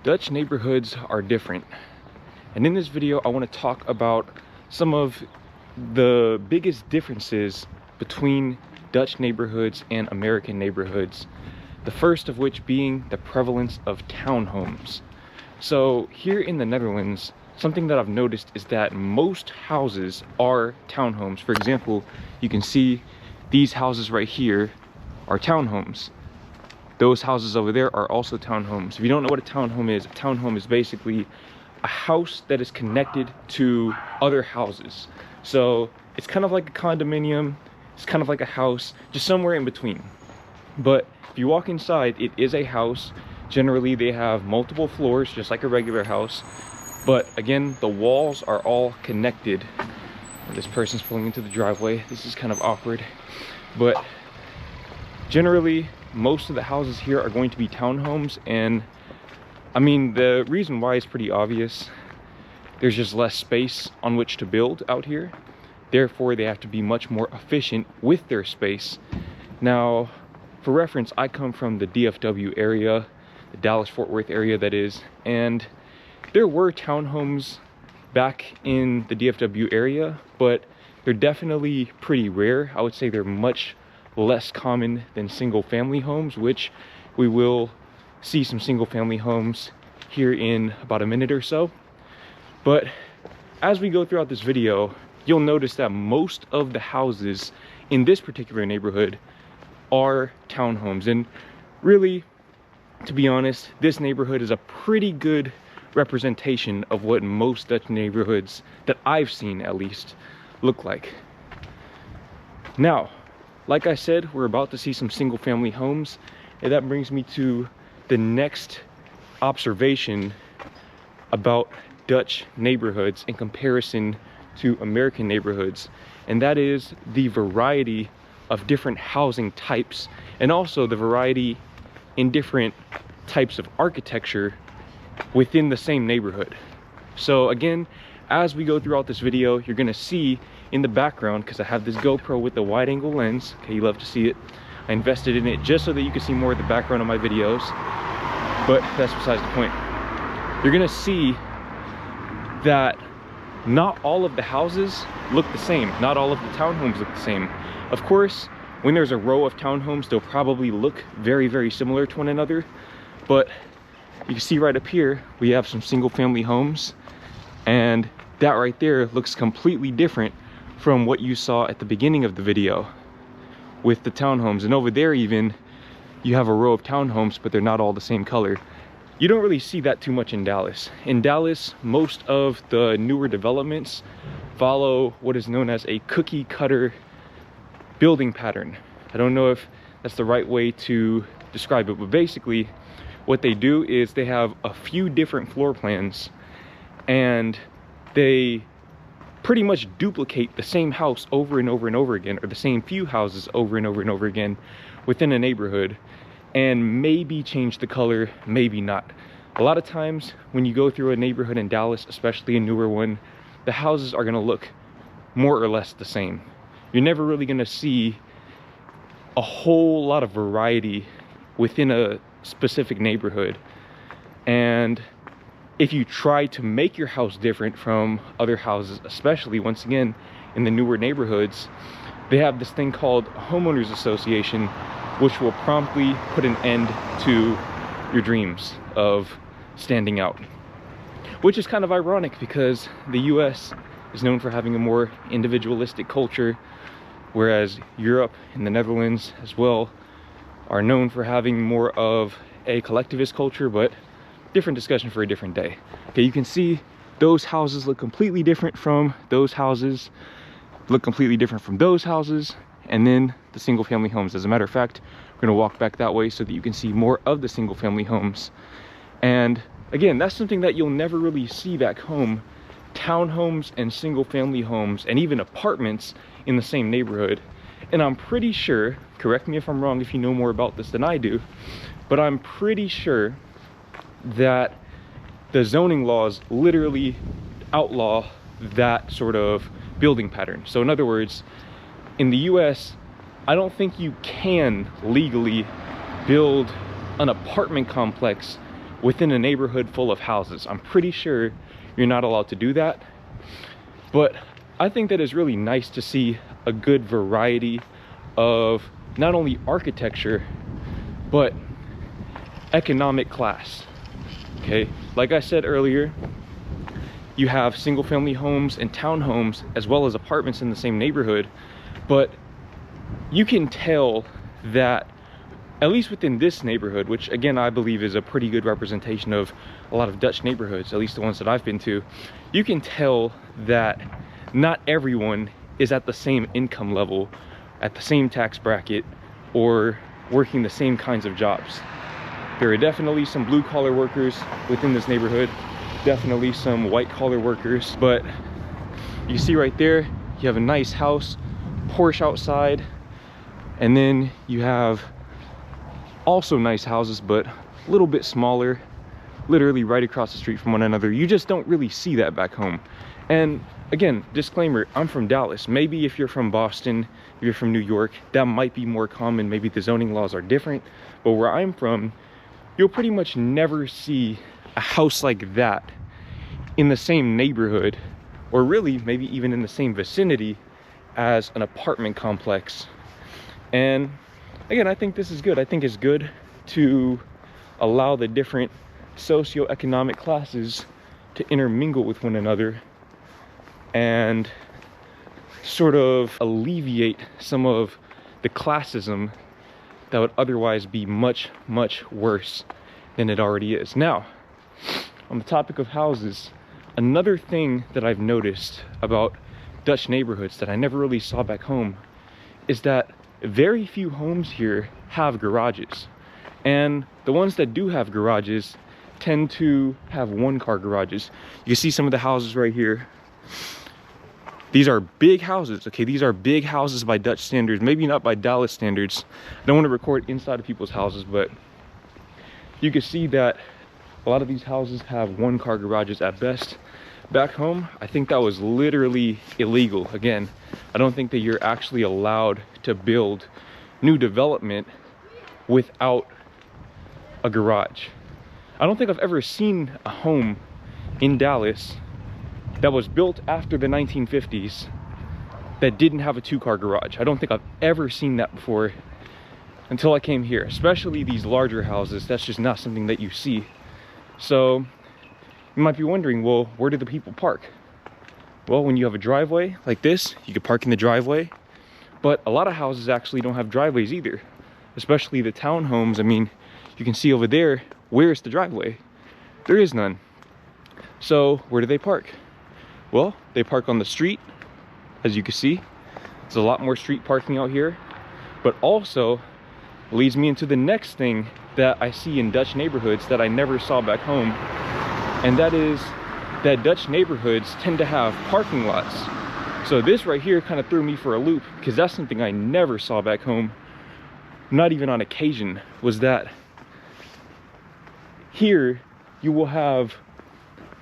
Dutch neighborhoods are different, and in this video I want to talk about some of the biggest differences between Dutch neighborhoods and American neighborhoods. The first of which being the prevalence of townhomes. So here in the Netherlands, something that I've noticed is that most houses are townhomes. For example, you can see these houses right here are townhomes. Those houses over there are also townhomes. If you don't know what a townhome is basically a house that is connected to other houses. So it's kind of like a condominium, it's kind of like a house, just somewhere in between. But if you walk inside, it is a house. Generally, they have multiple floors, just like a regular house. But again, the walls are all connected. This person's pulling into the driveway. This is kind of awkward. But generally, most of the houses here are going to be townhomes, and I mean, the reason why is pretty obvious. There's just less space on which to build out here. Therefore, they have to be much more efficient with their space. Now, for reference, I come from the DFW area, the Dallas-Fort Worth area that is, and there were townhomes back in the DFW area, but they're definitely pretty rare. I would say they're much less common than single family homes, which we will see some single family homes here in about a minute or so. But as we go throughout this video, you'll notice that most of the houses in this particular neighborhood are townhomes. And really, to be honest, this neighborhood is a pretty good representation of what most Dutch neighborhoods that I've seen at least look like. Now, like I said, we're about to see some single family homes, and that brings me to the next observation about Dutch neighborhoods in comparison to American neighborhoods, and that is the variety of different housing types, and also the variety in different types of architecture within the same neighborhood. So again, as we go throughout this video, you're gonna see in the background, because I have this GoPro with the wide angle lens, okay, you love to see it. I invested in it just so that you can see more of the background of my videos, but that's besides the point. You're gonna see that not all of the houses look the same. Not all of the townhomes look the same. Of course, when there's a row of townhomes, they'll probably look very, very similar to one another, but you can see right up here, we have some single family homes, and that right there looks completely different from what you saw at the beginning of the video with the townhomes. And over there even, you have a row of townhomes, but they're not all the same color. You don't really see that too much in Dallas. In Dallas, most of the newer developments follow what is known as a cookie cutter building pattern. I don't know if that's the right way to describe it, but basically what they do is they have a few different floor plans, and they pretty much duplicate the same house over and over and over again, or the same few houses over and over and over again within a neighborhood, and maybe change the color, maybe not. A lot of times when you go through a neighborhood in Dallas, especially a newer one, the houses are gonna look more or less the same. You're never really gonna see a whole lot of variety within a specific neighborhood. And if you try to make your house different from other houses, especially once again in the newer neighborhoods, they have this thing called a homeowners association, which will promptly put an end to your dreams of standing out. Which is kind of ironic, because the US is known for having a more individualistic culture, whereas Europe and the Netherlands as well are known for having more of a collectivist culture, but different discussion for a different day. Okay, you can see those houses look completely different from those houses, look completely different from those houses, and then the single family homes. As a matter of fact, we're gonna walk back that way so that you can see more of the single family homes. And again, that's something that you'll never really see back home. Townhomes and single family homes and even apartments in the same neighborhood. And I'm pretty sure, correct me if I'm wrong if you know more about this than I do, but I'm pretty sure that the zoning laws literally outlaw that sort of building pattern. So in other words, in the US, I don't think you can legally build an apartment complex within a neighborhood full of houses. I'm pretty sure you're not allowed to do that, but I think that is really nice to see a good variety of not only architecture, but economic class. Okay, like I said earlier, you have single family homes and townhomes as well as apartments in the same neighborhood, but you can tell that, at least within this neighborhood, which again I believe is a pretty good representation of a lot of Dutch neighborhoods, at least the ones that I've been to, you can tell that not everyone is at the same income level, at the same tax bracket, or working the same kinds of jobs. There are definitely some blue-collar workers within this neighborhood, definitely some white-collar workers, but you see right there, you have a nice house, Porsche outside, and then you have also nice houses, but a little bit smaller, literally right across the street from one another. You just don't really see that back home. And again, disclaimer, I'm from Dallas. Maybe if you're from Boston, if you're from New York, that might be more common. Maybe the zoning laws are different, but where I'm from, you'll pretty much never see a house like that in the same neighborhood, or really maybe even in the same vicinity as an apartment complex. And again, I think this is good. I think it's good to allow the different socioeconomic classes to intermingle with one another and sort of alleviate some of the classism that would otherwise be much, much worse than it already is. Now, on the topic of houses, another thing that I've noticed about Dutch neighborhoods that I never really saw back home is that very few homes here have garages. And the ones that do have garages tend to have one-car garages. You see some of the houses right here. These are big houses, okay? These are big houses by Dutch standards, maybe not by Dallas standards. I don't want to record inside of people's houses, but you can see that a lot of these houses have one-car garages at best. Back home, I think that was literally illegal. Again, I don't think that you're actually allowed to build new development without a garage. I don't think I've ever seen a home in Dallas that was built after the 1950s that didn't have a two-car garage. I don't think I've ever seen that before until I came here, especially these larger houses. That's just not something that you see. So you might be wondering, well, where do the people park? Well, when you have a driveway like this, you can park in the driveway, but a lot of houses actually don't have driveways either, especially the townhomes. I mean, you can see over there, where's the driveway? There is none. So where do they park? Well, they park on the street, as you can see. There's a lot more street parking out here, but also leads me into the next thing that I see in Dutch neighborhoods that I never saw back home, and that is that Dutch neighborhoods tend to have parking lots. So this right here kind of threw me for a loop, because that's something I never saw back home, not even on occasion, was that here you will have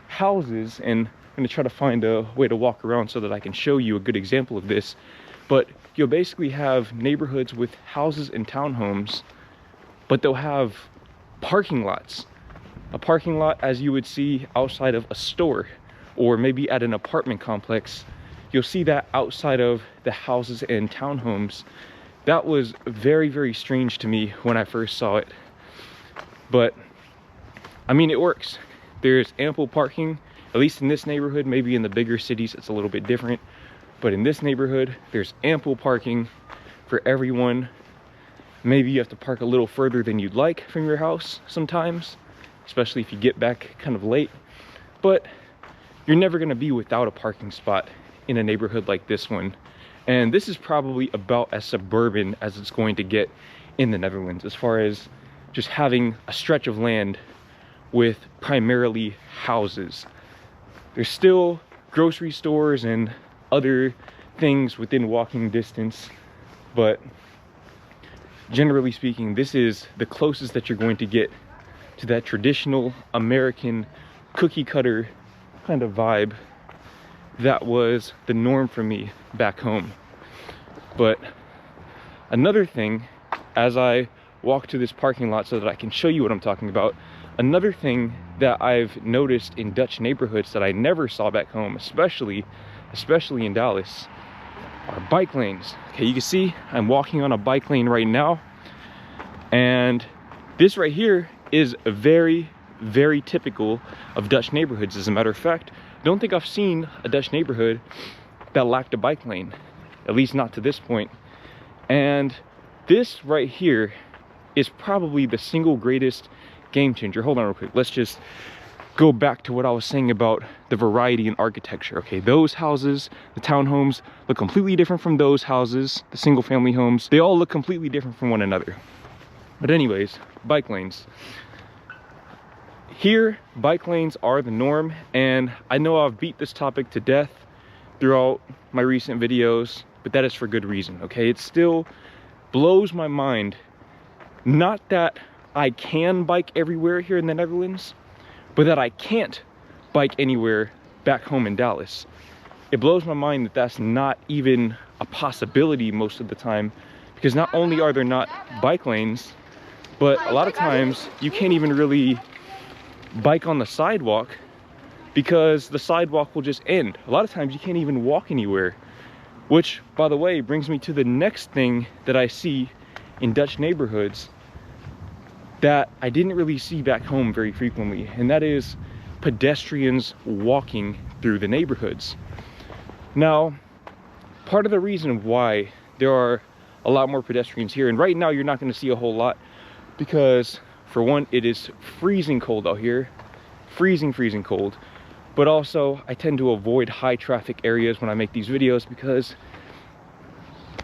houses, and I'm gonna try to find a way to walk around so that I can show you a good example of this, but you'll basically have neighborhoods with houses and townhomes, but they'll have parking lots. A parking lot as you would see outside of a store, or maybe at an apartment complex. You'll see that outside of the houses and townhomes. That was very, very strange to me when I first saw it. But I mean, it works. There's ample parking, at least in this neighborhood. Maybe in the bigger cities it's a little bit different, but in this neighborhood there's ample parking for everyone. Maybe you have to park a little further than you'd like from your house sometimes, especially if you get back kind of late, but you're never going to be without a parking spot in a neighborhood like this one. And this is probably about as suburban as it's going to get in the Netherlands, as far as just having a stretch of land with primarily houses. There's still grocery stores and other things within walking distance, but generally speaking, this is the closest that you're going to get to that traditional American cookie cutter kind of vibe that was the norm for me back home. But another thing, as I walk to this parking lot so that I can show you what I'm talking about, another thing that I've noticed in Dutch neighborhoods that I never saw back home, especially in Dallas, are bike lanes. Okay, you can see I'm walking on a bike lane right now, and this right here is very, very typical of Dutch neighborhoods. As a matter of fact, I don't think I've seen a Dutch neighborhood that lacked a bike lane, at least not to this point. And this right here is probably the single greatest game changer. Hold on real quick, let's just go back to what I was saying about the variety in architecture. Okay, those houses, the townhomes, look completely different from those houses, the single family homes. They all look completely different from one another. But anyways, bike lanes. Here, bike lanes are the norm, and I know I've beat this topic to death throughout my recent videos, but that is for good reason, okay? It still blows my mind, not that I can bike everywhere here in the Netherlands, but that I can't bike anywhere back home in Dallas. It blows my mind that that's not even a possibility most of the time, because not only are there not bike lanes, but a lot of times you can't even really bike on the sidewalk because the sidewalk will just end. A lot of times you can't even walk anywhere, which, by the way, brings me to the next thing that I see in Dutch neighborhoods that I didn't really see back home very frequently, and that is pedestrians walking through the neighborhoods. Now, part of the reason why there are a lot more pedestrians here, and right now you're not going to see a whole lot because, for one, it is freezing cold out here, freezing cold, but also I tend to avoid high traffic areas when I make these videos because,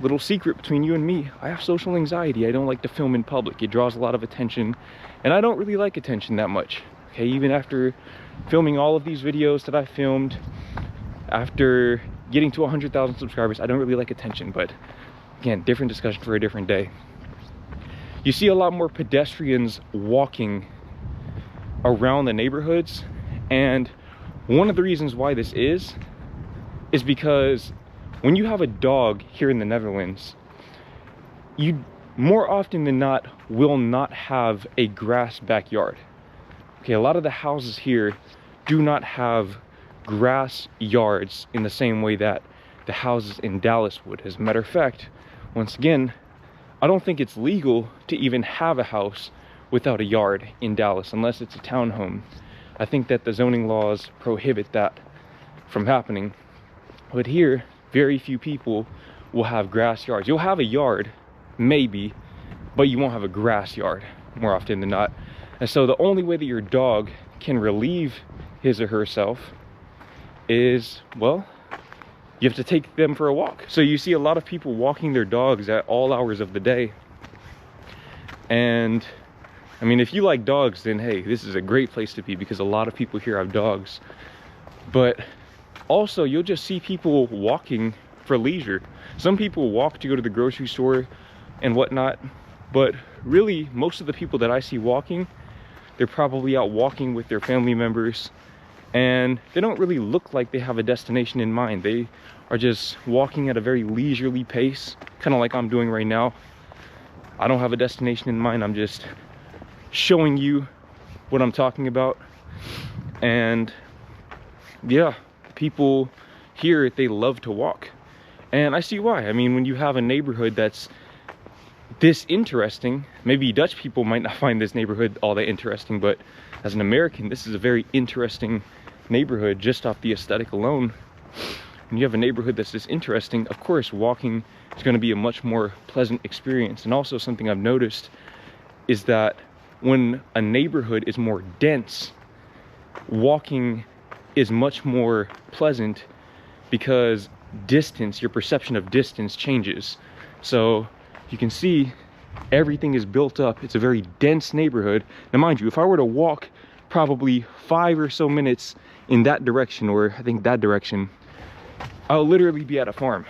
little secret between you and me, I have social anxiety. I don't like to film in public. It draws a lot of attention, and I don't really like attention that much. Okay, even after filming all of these videos that I filmed, after getting to 100,000 subscribers, I don't really like attention. But again, different discussion for a different day. You see a lot more pedestrians walking around the neighborhoods, and one of the reasons why this is because when you have a dog here in the Netherlands, you more often than not will not have a grass backyard. Okay, a lot of the houses here do not have grass yards in the same way that the houses in Dallas would. As a matter of fact, once again, I don't think it's legal to even have a house without a yard in Dallas unless it's a townhome. I think that the zoning laws prohibit that from happening. But here, very few people will have grass yards. You'll have a yard, maybe, but you won't have a grass yard more often than not. And so the only way that your dog can relieve his or herself is, well, you have to take them for a walk. So you see a lot of people walking their dogs at all hours of the day. And I mean, if you like dogs, then hey, this is a great place to be because a lot of people here have dogs. But also, you'll just see people walking for leisure. Some people walk to go to the grocery store and whatnot, but really, most of the people that I see walking, they're probably out walking with their family members, and they don't really look like they have a destination in mind. They are just walking at a very leisurely pace, kind of like I'm doing right now. I don't have a destination in mind. I'm just showing you what I'm talking about. And yeah, people here, they love to walk, and I see why. I mean, when you have a neighborhood that's this interesting, maybe Dutch people might not find this neighborhood all that interesting, but as an American, this is a very interesting neighborhood just off the aesthetic alone. When you have a neighborhood that's this interesting, of course walking is going to be a much more pleasant experience. And also, something I've noticed is that when a neighborhood is more dense, walking is much more pleasant because distance, your perception of distance changes. So you can see everything is built up. It's a very dense neighborhood. Now mind you, if I were to walk probably 5 or so minutes in that direction, or I think that direction, I'll literally be at a farm.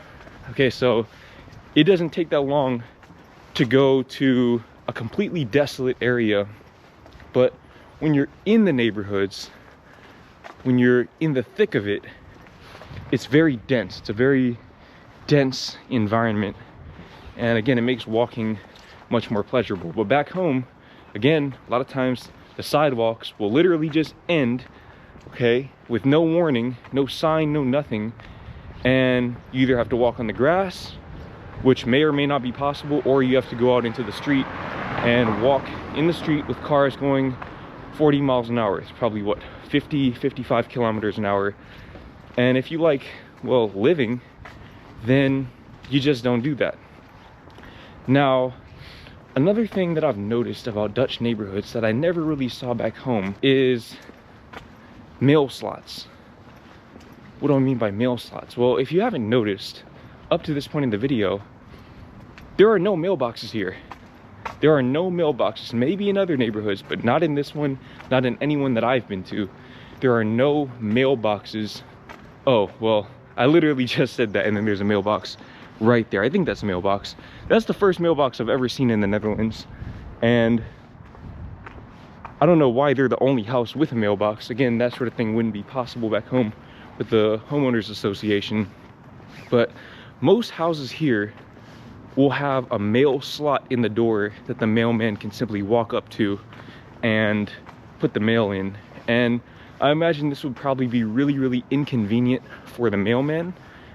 Okay, so it doesn't take that long to go to a completely desolate area. But when you're in the neighborhoods, when you're in the thick of it, it's very dense. It's a very dense environment, and again, it makes walking much more pleasurable. But back home, again, a lot of times the sidewalks will literally just end, okay, with no warning, no sign, no nothing. And you either have to walk on the grass, which may or may not be possible, or you have to go out into the street and walk in the street with cars going 40 miles an hour. It's probably what, 50, 55 kilometers an hour. And if you like, well, living, then you just don't do that. Now, another thing that I've noticed about Dutch neighborhoods that I never really saw back home is mail slots. What do I mean by mail slots? Well, if you haven't noticed, up to this point in the video, there are no mailboxes here. There are no mailboxes, maybe in other neighborhoods, but not in this one, not in any one that I've been to. There are no mailboxes. Oh, well, I literally just said that, and then there's a mailbox right there. I think that's a mailbox. That's the first mailbox I've ever seen in the Netherlands. And I don't know why they're the only house with a mailbox. Again, that sort of thing wouldn't be possible back home with the homeowners association. But most houses here will have a mail slot in the door that the mailman can simply walk up to and put the mail in. And I imagine this would probably be really, really inconvenient for the mailman,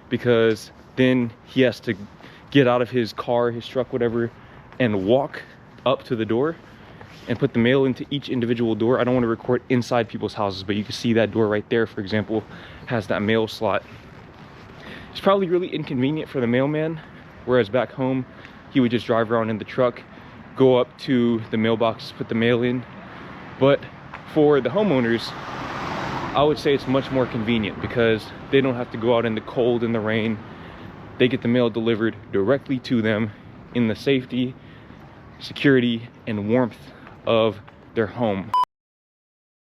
because then he has to get out of his car, his truck, whatever, and walk up to the door and put the mail into each individual door. I don't want to record inside people's houses, but you can see that door right there, for example, has that mail slot. It's probably really inconvenient for the mailman, whereas back home, he would just drive around in the truck, go up to the mailbox, put the mail in. But for the homeowners, I would say it's much more convenient because they don't have to go out in the cold and the rain. They get the mail delivered directly to them in the safety, security, and warmth of their home.